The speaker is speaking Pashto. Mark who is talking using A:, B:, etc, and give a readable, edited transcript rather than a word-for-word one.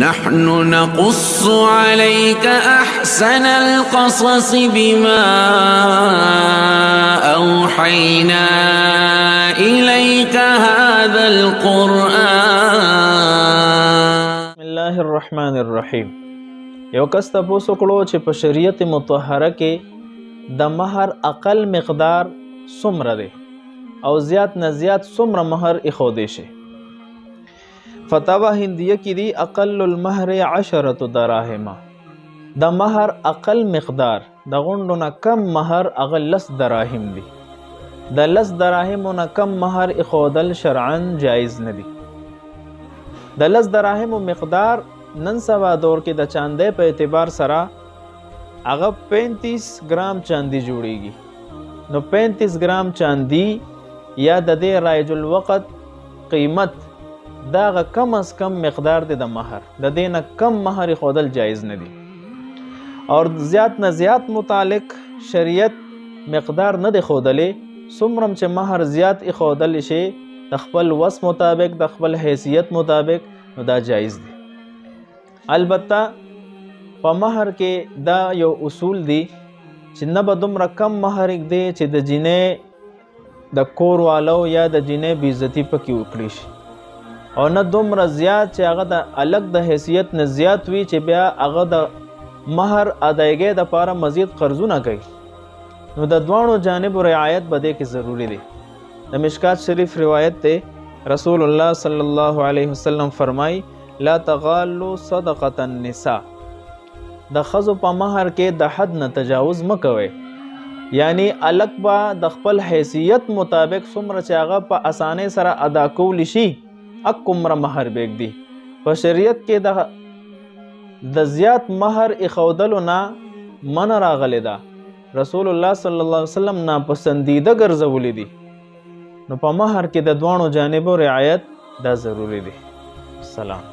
A: نحن نقص عليك أحسن القصص بما أوحينا إليك هذا القرآن.
B: بسم الله الرحمن الرحیم. یو کس تاسو کړو چې په شریعت مطهره کې د مہر اقل مقدار څومره دی او زیات نه زیات څومره مہر ایښودی شي. فتاوا هندیه کې دی اقل المهر 10 دراهم. د مہر اقل مقدار د غونډو نه کم مہر هغه 10 دراهم دی. د 10 دراهم نه کم مہر ایښودل شرعاً جایز نه دی. د 10 دراهم مقدار نن سبا دور کې د چاندې په اعتبار سره هغه 35 ګرام چاندي جوړیږي. نو 35 ګرام چاندي یا د دې رایج الوقت قیمت دا کم از کم مقدار دی د مہر. د دې نه کم مہر خودل جایز نه دی اور زیات نه زیات متعلق شریعت مقدار نه دی خودلې. څومره چې مہر زیات خودل شي د خپل وس مطابق د خپل حیثیت مطابق نو دا جایز دی. البته په مہر کې دا یو اصول دی چې نه به دومره کم مہر دی چې د جینې د کور والو یا د جینې بې عزتي پکې وکړي شي او نه دومره زیات چې هغه د الګ د حیثیت نه زیات وي چې بیا هغه د مہر ادایګۍ دپاره مزید قرضونه کوي. نو د دواړو جانبو رعایت به دې کې ضروري دی. د مشکات شریف روایت ته رسول الله صلی الله علیه وسلم فرمای لا تغالوا صدقه النساء. د ښځو په مہر کې د حد نه تجاوز مه کوئ. یعنی الګ به د خپل حیثیت مطابق څومره چې هغه په اسانۍ سره ادا کولی شي اکمره مہر بیږدي. په شریعت کې د زیات مہر ایښودلو نه منع راغلی ده. رسول الله صلی الله علیه وسلم ناپسندیده ګرځولی دي. نو په مہر کې د دواړو جانبو رعایت دا ضروری دی. سلام.